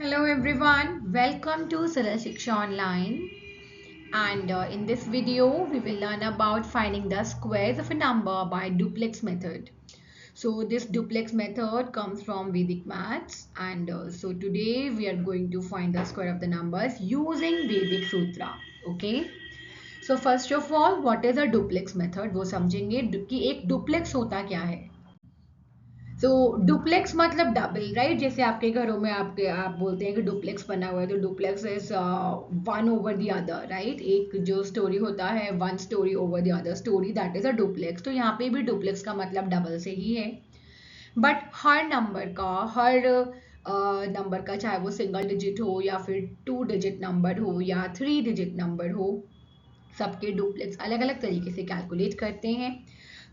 Hello everyone, welcome to Sarah Shiksha Online, and in this video we will learn about finding the squares of a number by duplex method. So this duplex method comes from Vedic maths, and so today we are going to find the square of the numbers using Vedic Sutra. Okay. So first of all, what is a duplex method वो समझेंगे कि एक duplex होता क्या है. सो duplex मतलब double right. जैसे आपके घरों में आप बोलते हैं कि डुप्लेक्स बना हुआ है तो duplex is one over the other right. एक जो स्टोरी होता है one story over the other story, that is a duplex. तो यहाँ पे भी डुप्लेक्स का मतलब डबल से ही है. बट हर नंबर का चाहे वो सिंगल डिजिट हो या फिर 2 डिजिट नंबर हो या 3 डिजिट नंबर हो, सबके डुप्लेक्स अलग अलग तरीके से कैलकुलेट करते हैं.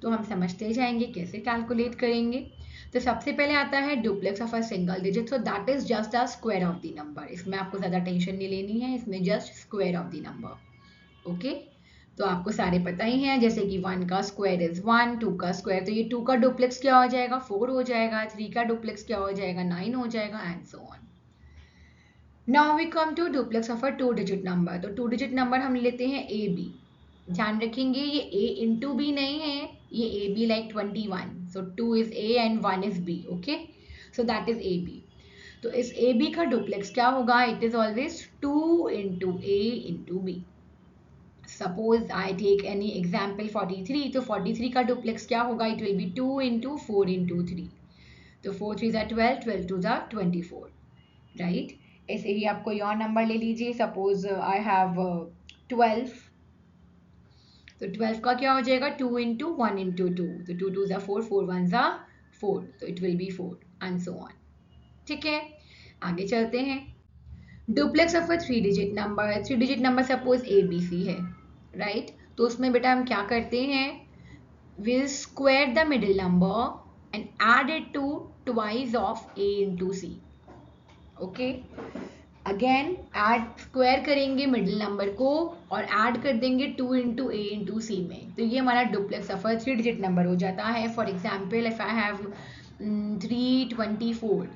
तो हम समझते जाएंगे कैसे कैलकुलेट करेंगे. तो सबसे पहले आता है duplex of a single digit. So that is just a square of the number. इसमें आपको ज़्यादा टेंशन नहीं लेनी है, इसमें just square of the number. Okay. तो आपको सारे पता ही हैं, जैसे कि 1 का स्क्वायर इज 1, 2 का स्क्वायर, तो ये 2 का डुप्लेक्स क्या हो जाएगा 4 हो जाएगा, 3 का डुप्लेक्स क्या हो जाएगा 9 हो जाएगा and so on. Now we come to duplex of a 2 digit number. तो 2 डिजिट नंबर हम लेते हैं ए बी. ध्यान रखेंगे ये a इंटू बी नहीं है, ये A B like 21. So 2 is a and 1 is b. Okay. So that is A B. तो इस ए बी का डुप्लेक्स क्या होगा, it is always 2 into A into B. Suppose I take any example 43. तो 43 का डुप्लेक्स क्या होगा, it will be 2 into 4 into 3. तो 4 3 ज़ा 12, 12 2 ज़ा 24 राइट. ऐसे ही आप कोई और नंबर ले लीजिए. Suppose I have 12. तो 12 का क्या हो जाएगा 2 इंटू 1 इंटू 2. तो 2 2 ज़ा 4, 4 1 ज़ा 4. तो it will be 4 and so on. ठीक है, आगे चलते हैं. Duplex of a 3 digit number. 3 digit number suppose A B C है राइट. तो उसमें बेटा हम क्या करते हैं, will square the middle number and add it to twice of A into C. Okay. Again add square करेंगे मिडिल नंबर को और ऐड कर देंगे 2 इंटू ए इंटू सी में. तो ये हमारा duplex of a 3 digit number हो जाता है. For example if I have 324.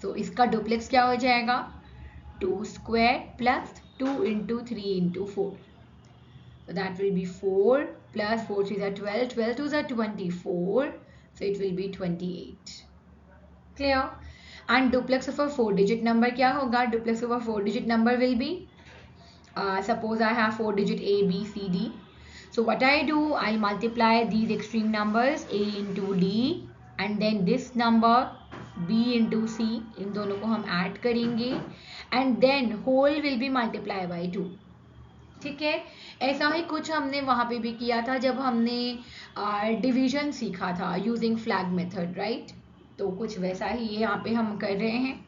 सो इसका डुप्लेक्स क्या हो जाएगा 2 square plus 2 into 3 into 4. So that will be 4 plus 4 3 is 12, 12 2 is 24. So it will be 28. Clear? And duplex of a 4 digit number क्या होगा, duplex of a 4 digit number will be suppose I have 4 digit A B C D. So what I do, I multiply these extreme numbers A into D and then this number B into C. इन दोनों को हम add करेंगे and then whole will be multiplied by 2. ठीक है. ऐसा ही कुछ हमने वहाँ पे भी किया था जब हमने डिवीजन सीखा था यूजिंग फ्लैग मेथड राइट. तो कुछ वैसा ही यहाँ पे हम कर रहे हैं.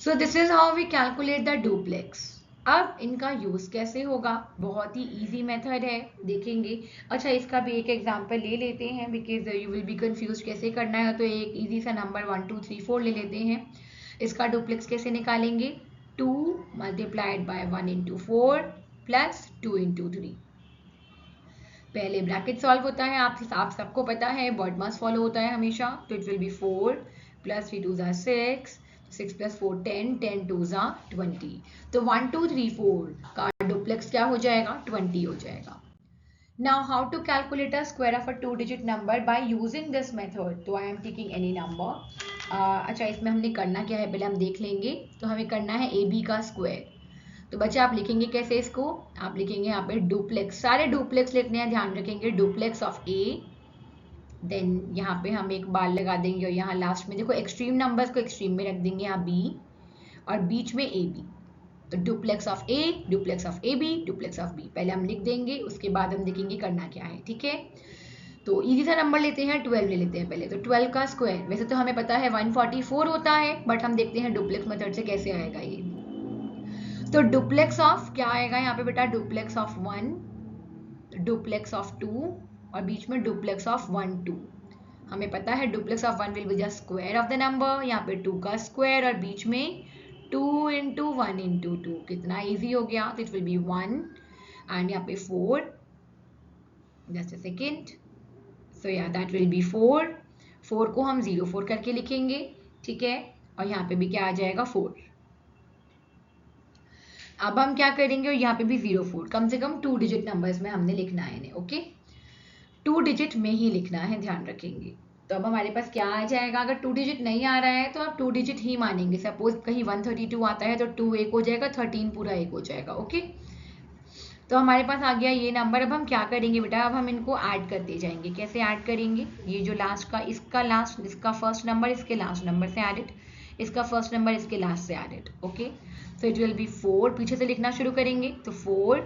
So this is how we calculate the duplex. अब इनका यूज कैसे होगा, बहुत ही इजी मेथड है, देखेंगे. अच्छा, इसका भी एक एग्जांपल ले लेते हैं because you will be confuse कैसे करना है. तो एक इजी सा नंबर 1 2 3 4 ले लेते हैं. इसका डुप्लेक्स कैसे निकालेंगे, 2 multiplied by 1 into 4 plus 2 into 3. पहले ब्रैकेट सॉल्व होता है, आप सबको पता है, वर्ड मस्ट फॉलो होता है हमेशा. तो इट विल बी 4 प्लस 3 2 ज़ा 6, 6 प्लस 4 10, 10 2 ज़ा 20. तो 1 2 3 4 का डुप्लेक्स क्या हो जाएगा 20 हो जाएगा. Now how to calculate a square of a 2 digit number by using this method. तो I am taking any number. अच्छा, इसमें हमने करना क्या है पहले हम देख लेंगे. तो हमें करना है ए बी का स्क्वायर. तो बच्चे आप लिखेंगे कैसे इसको, आप लिखेंगे यहाँ पे डुप्लेक्स, सारे डुप्लेक्स लिखने हैं, ध्यान रखेंगे. डुप्लेक्स ऑफ ए, देन यहाँ पे हम एक बार लगा देंगे और यहाँ लास्ट में देखो एक्सट्रीम नंबर्स को एक्सट्रीम में रख देंगे, यहाँ बी और बीच में ए बी. तो duplex of A, duplex of A B, duplex of B पहले हम लिख देंगे, उसके बाद हम देखेंगे करना क्या है. ठीक है. तो इजी सा नंबर लेते हैं, 12 ले लेते हैं पहले. तो 12 का स्क्वायर वैसे तो हमें पता है 144 होता है, बट हम देखते हैं डुप्लेक्स मेथड से कैसे आएगा ये. तो डुप्लेक्स ऑफ क्या आएगा यहाँ पे बेटा, डुप्लेक्स ऑफ 1, डुप्लेक्स ऑफ 2 और बीच में डुप्लेक्स ऑफ 1 2. हमें पता है duplex of 1 will be just square of the number, यहाँ पे 2 का स्क्वायर और बीच में 2 इंटू 1 इंटू 2. कितना ईजी हो गया. तो इट विल बी 1 एंड यहाँ पे 4, जस्ट अ सेकेंड. सो या दैट विल बी 4. 4 को हम 0 4 करके लिखेंगे. ठीक है. और यहाँ पे भी क्या आ जाएगा 4। अब हम क्या करेंगे, और यहाँ पे भी 0 4, कम से कम 2 डिजिट नंबर्स में हमने लिखना है इन्हें। ओके, 2 डिजिट में ही लिखना है, ध्यान रखेंगे। तो अब हमारे पास क्या आ जाएगा, अगर 2 डिजिट नहीं आ रहा है तो आप 2 डिजिट ही मानेंगे। सपोज कहीं 132 आता है तो 2 एक हो जाएगा, 13 पूरा एक हो जाएगा। ओके, तो हमारे पास आ गया ये नंबर। अब हम क्या करेंगे बेटा, अब हम इनको ऐड करते जाएंगे। कैसे ऐड करेंगे, ये जो लास्ट का, इसका फर्स्ट नंबर इसके लास्ट नंबर से एडेड, इसका फर्स्ट नंबर इसके लास्ट से added. Okay, so it will be 4, पीछे से लिखना शुरू करेंगे तो 4,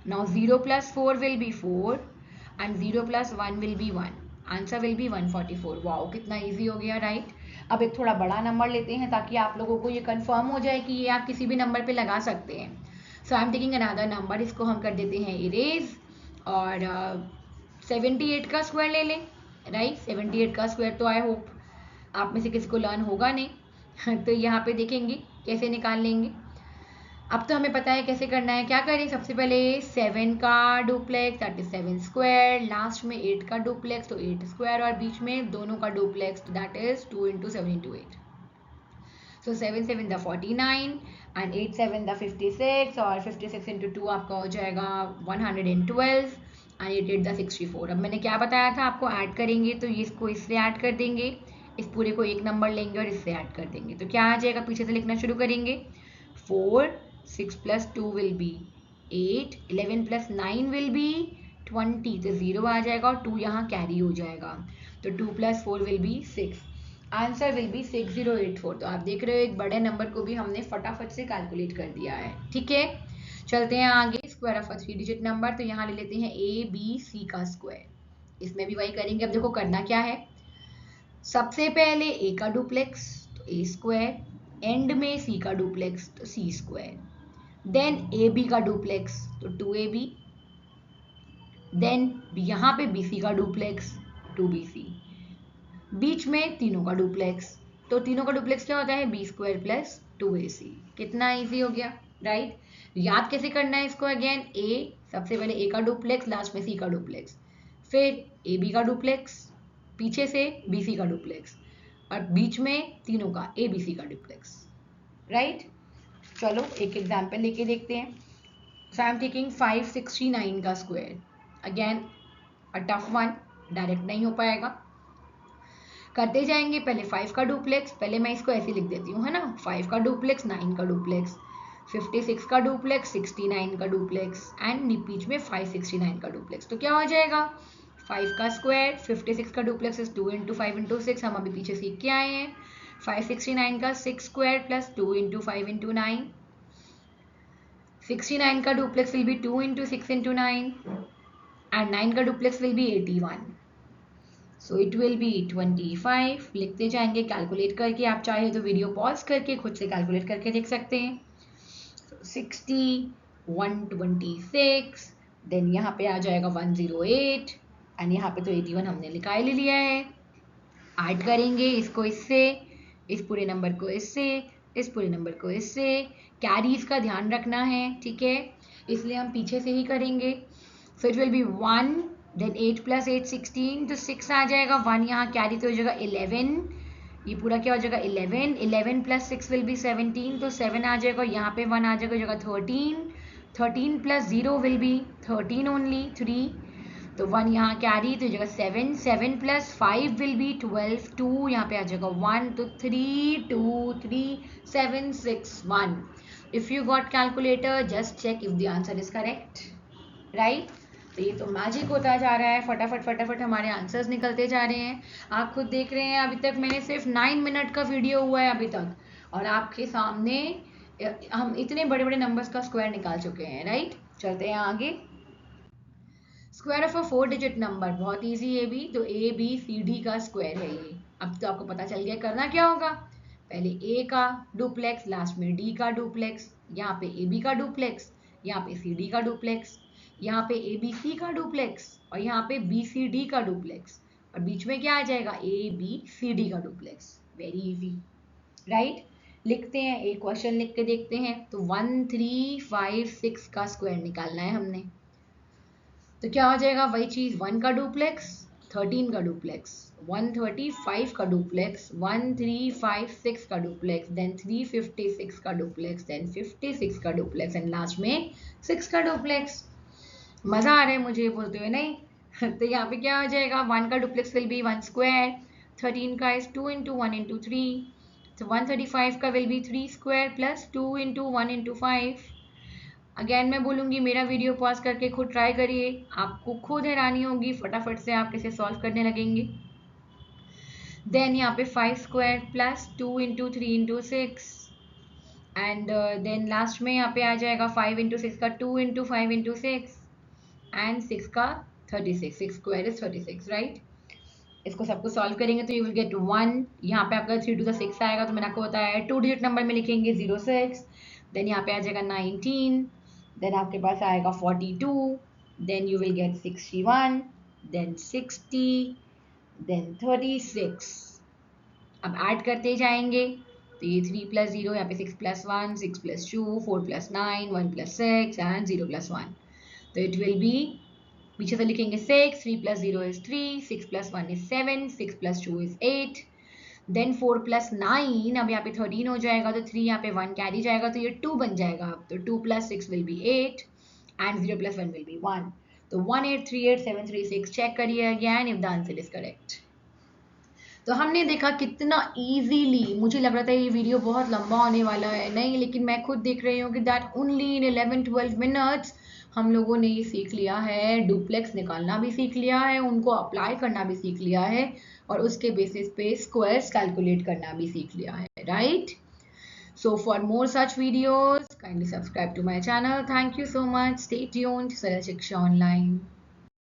now 0 + 4 will be 4 and 0 + 1 will be 1, answer will be 144। Wow, कितना ईजी हो गया, राइट। अब एक थोड़ा बड़ा नंबर लेते हैं ताकि आप लोगों को ये कंफर्म हो जाए कि ये आप किसी भी नंबर पे लगा सकते हैं। So I am taking another number, इसको हम कर देते हैं इरेज, और 78 का स्क्वायर ले लें, राइट। 78 का स्क्वायर तो आई होप आप में से किसी को लर्न होगा नहीं तो यहाँ पे देखेंगे कैसे निकाल लेंगे। अब तो हमें पता है कैसे करना है। क्या करें, सबसे पहले 7 का duplex that is 7 square, last में 8 का डुप्लेक्स तो 8 स्क्वायर, और बीच में दोनों का duplex that is 2 × 7 × 8। So 7 7 the 49 and 8 7 the 56, और 56 into 2 आपका हो जाएगा 112 and 8 8 the 64। अब मैंने क्या बताया था आपको, ऐड करेंगे तो ये इसको इससे ऐड कर देंगे, इस पूरे को एक नंबर लेंगे और इससे ऐड कर देंगे। तो क्या आ जाएगा, पीछे से लिखना शुरू करेंगे। 4 6 + 2 will be 8, 11 + 9 will be 20, तो 0 आ जाएगा और 2 यहाँ कैरी हो जाएगा, तो 2 + 4 will be 6, answer will B 6084। तो आप देख रहे हो एक बड़े नंबर को भी हमने फटाफट से कैलकुलेट कर दिया है। ठीक है, चलते हैं आगे। Square of a 3 digit number, तो यहाँ ले लेते हैं ABC का स्क्वायर, इसमें भी वही करेंगे। अब देखो करना क्या है, सबसे पहले A का डुप्लेक्स तो A स्क्वायर, एंड में C का डुप्लेक्स तो C स्क्वायर, देन AB का डुप्लेक्स तो 2AB, देन यहाँ पे BC का डुप्लेक्स 2BC, बीच में तीनों का डुप्लेक्स, तो तीनों का डुप्लेक्स क्या होता है, B² + 2AC। कितना इजी हो गया, राइट। याद कैसे करना है इसको, अगेन A, सबसे पहले A का डुप्लेक्स, लास्ट में C का डुप्लेक्स, फिर AB का डुप्लेक्स, पीछे से BC का डुप्लेक्स, और बीच में तीनों का ABC का डुप्लेक्स, राइट। चलो एक एग्जाम्पल लेके देखते हैं। सो आई एम टेकिंग 569 का square, again a tough one, direct नहीं हो पाएगा, करते जाएंगे। पहले 5 का डुप्लेक्स, पहले मैं इसको ऐसे लिख देती हूँ, है ना, 5 का डुप्लेक्स, 9 का डुप्लेक्स, 56 का डुप्लेक्स, 69 का डुप्लेक्स, एंड बीच में 569 का डुप्लेक्स। तो क्या हो जाएगा, 5 का स्क्वायर, 56 का डुप्लेक्स इज 2 × 5 × 6, हम अभी पीछे सीख के आए हैं। 569 का 6 स्क्वायर प्लस 2 × 5 × 9, 69 का डुप्लेक्स विल बी 2 × 6 × 9, एंड 9 का duplex will be 81, so it will B 25। लिखते जाएंगे कैलकुलेट करके, आप चाहे तो वीडियो पॉज करके खुद से कैलकुलेट करके देख सकते हैं। 60 126, देन यहाँ पे आ जाएगा 108, एंड यहाँ पे तो 81 हमने निकाल ही लिया है। ऐड करेंगे इसको इससे, इस पूरे नंबर को इससे, इस पूरे नंबर को इससे, कैरीज का ध्यान रखना है, ठीक है, इसलिए हम पीछे से ही करेंगे। So it will be 1, then 8 + 8 16, तो 6 आ जाएगा, 1 यहाँ कैरी तो हो जाएगा 11, ये पूरा क्या हो जाएगा 11, 11 + 6 विल बी 17, तो 7 आ जाएगा, यहाँ पे 1 आ जाएगा, हो जाएगा 13, 13 + 0 विल बी 13 ओनली, 3, तो 1 यहाँ कैरी तो हो जाएगा 7, 7 + 5 विल बी 12, 2 यहाँ पे आ जाएगा 1, तो 3 2 3 7 6 1। If you got calculator just check if the answer is correct, right. तो ये तो मैजिक होता जा रहा है, फटाफट फटाफट हमारे आंसर्स निकलते जा रहे हैं। आप खुद देख रहे हैं, अभी तक मैंने सिर्फ 9 मिनट का वीडियो हुआ है अभी तक, और आपके सामने हम इतने बड़े बड़े नंबर्स का स्क्वायर निकाल चुके हैं, राइट। चलते हैं आगे। Square of a 4 digit number, बहुत इजी है भी, तो ABCD का स्क्वायर है ये। अब तो आपको पता चल गया करना क्या होगा, पहले A का डुप्लेक्स, लास्ट में D का डुप्लेक्स, यहाँ पे AB का डुप्लेक्स, यहाँ पे CD का डुप्लेक्स, यहाँ पे ABC का डुप्लेक्स, और यहाँ पे BCD का डुप्लेक्स, और बीच में क्या आ जाएगा ABCD का डुप्लेक्स। Very easy, right. लिखते हैं, एक क्वेश्चन लिख के देखते हैं। तो 1356 का स्क्वायर निकालना है हमने, तो क्या हो जाएगा, वही चीज, 1 का डुप्लेक्स 13 का डुप्लेक्स, 135 का डुप्लेक्स, 1356 का डुप्लेक्स, देन 356 का डुप्लेक्स, देन 56 का डुप्लेक्स एंड लास्ट में 6 का डुप्लेक्स। मजा आ रहा है मुझे बोलते हुए, नहीं? तो यहाँ पे क्या हो जाएगा, 1 का डुप्लेक्स विल बी 1 स्क्वायर, 13 का इज 2 इंटू 1 इंटू 3, तो 135 का will be 3 square plus 2 into 1 into 5। Again मैं बोलूँगी मेरा वीडियो पॉज करके खुद ट्राई करिए, आपको खुद हैरानी होगी, फटाफट से आप इसे सॉल्व करने लगेंगे। देन यहाँ पे 5 square plus 2 into 3 into 6 and then last में यहाँ पे आ जाएगा 5 इंटू 6 का 2 इंटू 5 इंटू 6 एंड 6 का 36, 6 स्क्वायर इज 36, राइट? इसको सबको सॉल्व करेंगे तो यू विल गेट 1। यहाँ पे आपका 3 to the 6 आएगा, तो मैंने आपको बताया 2 डिजिट नंबर में लिखेंगे 06, देन यहाँ पे आ जाएगा 19, देन आपके पास आएगा 42, then you will get 61, then 60, then 36। अब ऐड करते जाएंगे, तो ये 3 प्लस 0, यहाँ पे 6 plus 1, 6 plus 2, 4 plus 9, 1 plus 6 and 0 plus 1। तो इट विल बी, पीछे से लिखेंगे 6, 3 plus 0 is 3, 6 plus 1 is 7, 6 plus 2 is 8, then 4 plus 9, अब यहाँ पे 13 हो जाएगा, तो 3 यहाँ पे 1 कैरी जाएगा, तो ये 2 बन जाएगा। अब तो 2 plus 6 will be 8 and 0 plus 1 will be 1। तो 1838736 चेक करिए again if the answer is correct. तो हमने देखा कितना इजीली, मुझे लग रहा था ये वीडियो बहुत लंबा होने वाला है, नहीं, लेकिन मैं खुद देख रही हूँ कि दैट ओनली इन 11-12 मिनट्स हम लोगों ने ये सीख लिया है, डुप्लेक्स निकालना भी सीख लिया है, उनको अप्लाई करना भी सीख लिया है, और उसके बेसिस पे स्क्वायर्स कैलकुलेट करना भी सीख लिया है, right? So for more such videos, kindly subscribe to my channel. Thank you so much. Stay tuned. Saral Shiksha Online.